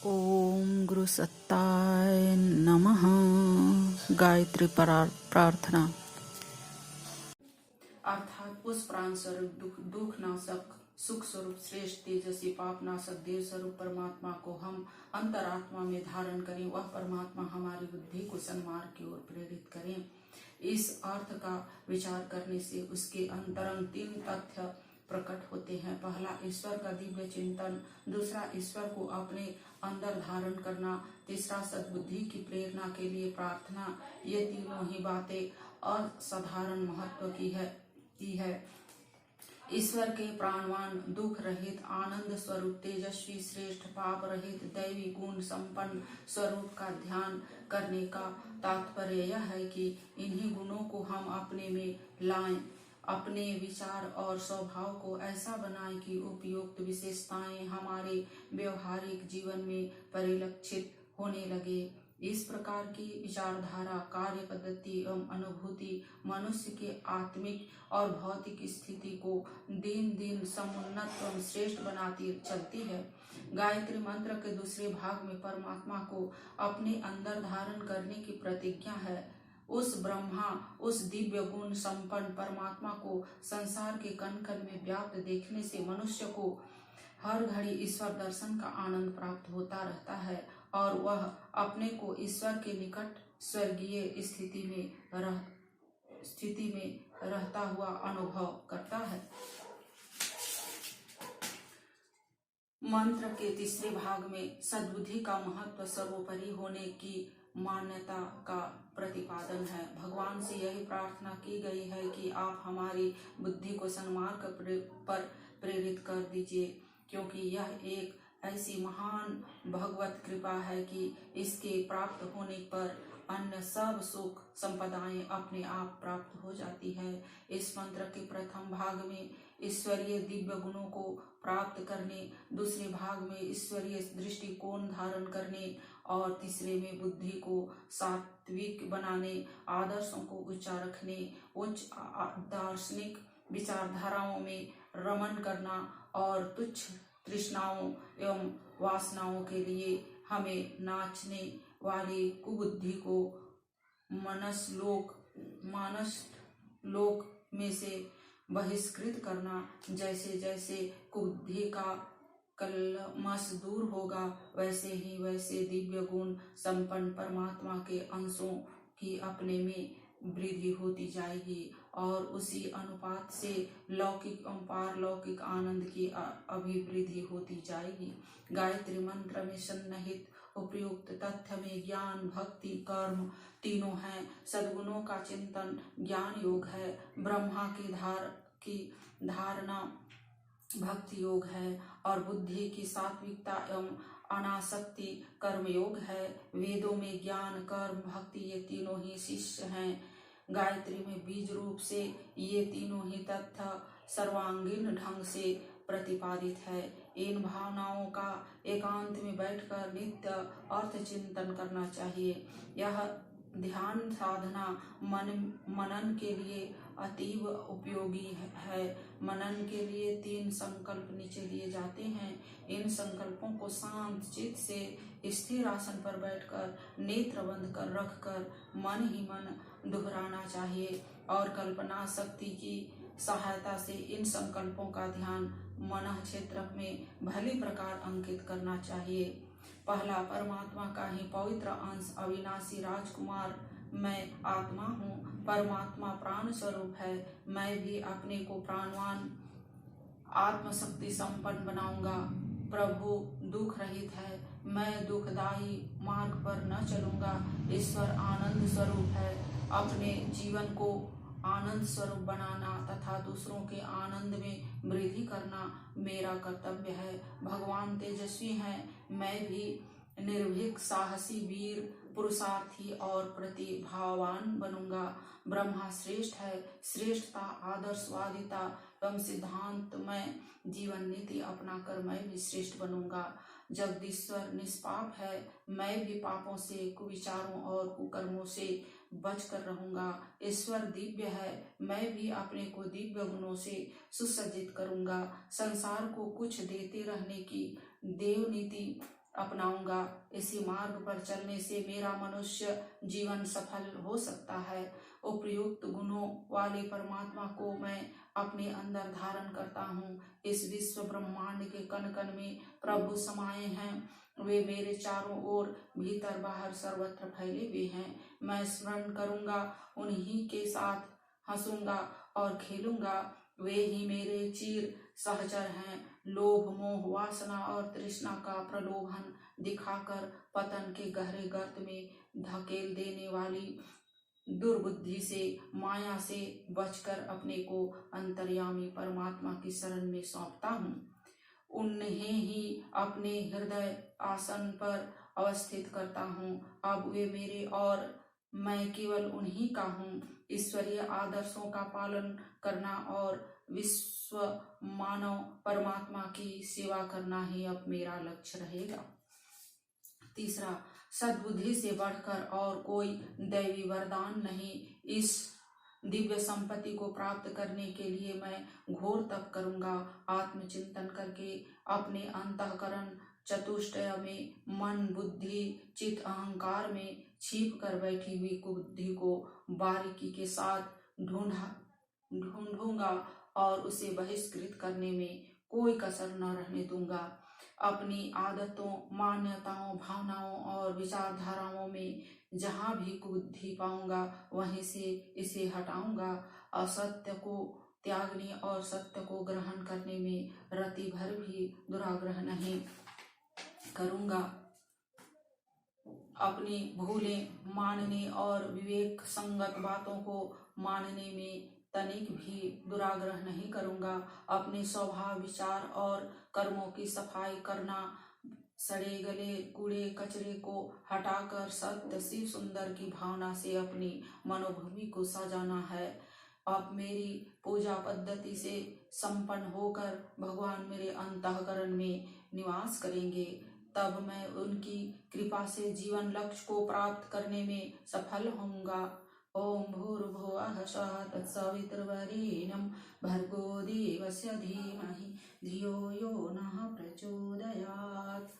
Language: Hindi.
ओम गुरु सत्ताय नमः। गायत्री प्रार्थना। अर्थात उस प्राण स्वरूप दुख नाशक सुख स्वरूप श्रेष्ठ तेजस्वी पाप नाशक देव स्वरूप परमात्मा को हम अंतरात्मा में धारण करें। वह परमात्मा हमारी बुद्धि को सन्मार्ग की ओर प्रेरित करें। इस अर्थ का विचार करने से उसके अंतरंग 3 तथ्य प्रकट होते हैं। पहला, ईश्वर का दिव्य चिंतन। दूसरा, ईश्वर को अपने अंदर धारण करना। तीसरा, सद्बुद्धि की प्रेरणा के लिए प्रार्थना। ये तीनों ही बातें असाधारण महत्व की है। ईश्वर के प्राणवान, दुख रहित, आनंद स्वरूप, तेजस्वी, श्रेष्ठ, पाप रहित, दैवी गुण संपन्न स्वरूप का ध्यान करने का तात्पर्य यह है कि इन्हीं गुणों को हम अपने में लाएं। अपने विचार और स्वभाव को ऐसा बनाएं कि उपयुक्त विशेषताएं हमारे व्यवहारिक जीवन में परिलक्षित होने लगे। इस प्रकार की विचारधारा, कार्य पद्धति एवं अनुभूति मनुष्य के आत्मिक और भौतिक स्थिति को दिन दिन समुन्नत एवं श्रेष्ठ बनाती चलती है। गायत्री मंत्र के दूसरे भाग में परमात्मा को अपने अंदर धारण करने की प्रतिज्ञा है। उस ब्रह्मा, उस दिव्य गुण संपन्न परमात्मा को संसार के कण कण में व्याप्त देखने से मनुष्य को हर घड़ी ईश्वर दर्शन का आनंद प्राप्त होता रहता है और वह अपने को ईश्वर के निकट स्वर्गीय स्थिति में रहता हुआ अनुभव करता है। मंत्र के तीसरे भाग में सद्बुद्धि का महत्व सर्वोपरि होने की मान्यता का प्रतिपादन है। भगवान से यही प्रार्थना की गई है कि आप हमारी बुद्धि को सन्मार्ग पर प्रेरित कर दीजिए, क्योंकि यह एक ऐसी महान भगवत कृपा है कि इसके प्राप्त होने पर अन्य सब सुख संपदाएं अपने आप प्राप्त हो जाती है। इस मंत्र के प्रथम भाग में ईश्वरीय दिव्य गुणों को प्राप्त करने, दूसरे भाग में ईश्वरीय दृष्टिकोण धारण करने और तीसरे में बुद्धि को सात्विक बनाने, आदर्शों को ऊंचा रखने, उच्च दार्शनिक विचारधाराओं में रमन करना और तुच्छ तृष्णाओं एवं वासनाओं के लिए हमें नाचने वाली कुबुद्धि को मानस लोक में से बहिष्कृत करना। जैसे जैसे कुबुद्धि का कलमश दूर होगा, वैसे दिव्य गुण संपन्न परमात्मा के अंशों की अपने में वृद्धि होती जाएगी और उसी अनुपात से लौकिक एवं पारलौकिक आनंद की अभिवृद्धि होती जाएगी। गायत्री मंत्र में सन्निहित उपयुक्त तथ्य में ज्ञान, भक्ति, कर्म तीनों हैं। सद्गुणों का चिंतन ज्ञान योग है, ब्रह्मा की धारणा भक्ति योग है और बुद्धि की सात्विकता एवं अनासक्ति कर्म योग है। वेदों में ज्ञान, कर्म, भक्ति ये तीनों ही शिष्य हैं। गायत्री में बीज रूप से ये तीनों ही तथ्य सर्वांगीण ढंग से प्रतिपादित है। इन भावनाओं का एकांत में बैठकर नित्य अर्थ चिंतन करना चाहिए। यह ध्यान साधना मनन के लिए अतीव उपयोगी है। मनन के लिए 3 संकल्प नीचे दिए जाते हैं। इन संकल्पों को शांत चित्त से स्थिर आसन पर बैठकर नेत्र बंद कर रखकर मन ही मन दोहराना चाहिए और कल्पना शक्ति की सहायता से इन संकल्पों का ध्यान मन क्षेत्र में भली प्रकार अंकित करना चाहिए। पहला, परमात्मा का ही पवित्र अंश अविनाशी राजकुमार मैं आत्मा हूँ। परमात्मा प्राण स्वरूप है। मैं भी अपने को प्राणवान आत्मशक्ति संपन्न बनाऊंगा। प्रभु दुख रहित है, मैं दुखदायी मार्ग पर न चलूंगा। ईश्वर आनंद स्वरूप है। अपने जीवन को आनंद स्वरूप बनाना तथा दूसरों के आनंद में वृद्धि करना मेरा कर्तव्य है। भगवान तेजस्वी हैं, मैं भी निर्भीक, साहसी, वीर, पुरुषार्थी और प्रतिभावान बनूंगा। ब्रह्मा श्रेष्ठ है। श्रेष्ठता, आदर्शवादिता एवं सिद्धांत में जीवन नीति अपनाकर मैं भी श्रेष्ठ बनूंगा। जगदीश्वर निष्पाप है, मैं भी पापों से, कुविचारों और कुकर्मों से बचकर रहूंगा। ईश्वर दिव्य है, मैं भी अपने को दिव्य गुणों से सुसज्जित करूंगा। संसार को कुछ देते रहने की देव नीति अपनाऊंगा। इसी मार्ग पर चलने से मेरा मनुष्य जीवन सफल हो सकता है। उपयुक्त गुणों वाले परमात्मा को मैं अपने अंदर धारण करता हूँ। इस विश्व ब्रह्मांड के कण कण में प्रभु समाये हैं। वे मेरे चारों ओर भीतर बाहर सर्वत्र फैले हुए हैं। मैं स्मरण करूंगा, उन्हीं के साथ हंसूंगा और खेलूंगा। वे ही मेरे चिर सहचर हैं। लोभ, मोह, वासना और तृष्णा का प्रलोभन दिखाकर पतन के गहरे गर्त में धकेल देने वाली दुर्बुद्धि से, माया से बचकर अपने को अंतर्यामी परमात्मा की शरण में सौंपता हूँ। उन्हें ही अपने हृदय आसन पर अवस्थित करता हूँ। अब वे मेरे और मैं केवल उन्हीं का हूँ। ईश्वरीय आदर्शों का पालन करना और विश्व मानव परमात्मा की सेवा करना ही अब मेरा लक्ष्य रहेगा। तीसरा, सद्बुद्धि से बढ़कर और कोई दैवी वरदान नहीं। इस दिव्य संपत्ति को प्राप्त करने के लिए मैं घोर तप करूंगा। आत्मचिंतन करके अपने अंतःकरण चतुष्टय में मन, बुद्धि, चित्त, अहंकार में छिप कर बैठी हुई कुबुद्धि को बारीकी के साथ ढूंढूंगा और उसे बहिष्कृत करने में कोई कसर न रहने दूंगा। अपनी आदतों, मान्यताओं, भावनाओं और विचारधाराओं में जहाँ भी कुबुद्धि पाऊंगा वहीं से इसे हटाऊंगा। असत्य को त्यागने और सत्य को ग्रहण करने में रति भर भी दुराग्रह नहीं करूंगा। अपनी भूलें मानने और विवेक संगत बातों को मानने में तनिक भी दुराग्रह नहीं करूंगा। अपने स्वभाव, विचार और कर्मों की सफाई करना, सड़े गले कूड़े कचरे को हटाकर सत्य, शिव सुंदर की भावना से अपनी मनोभूमि को सजाना है। अब मेरी पूजा पद्धति से संपन्न होकर भगवान मेरे अंतःकरण में निवास करेंगे। तब मैं उनकी कृपा से जीवन लक्ष्य को प्राप्त करने में सफल होऊंगा। ओम भूर्भुवः स्वः तत्सवितुर्वरेण्यं भर्गो देवस्य धीमहि धियो यो नः प्रचोदयात्।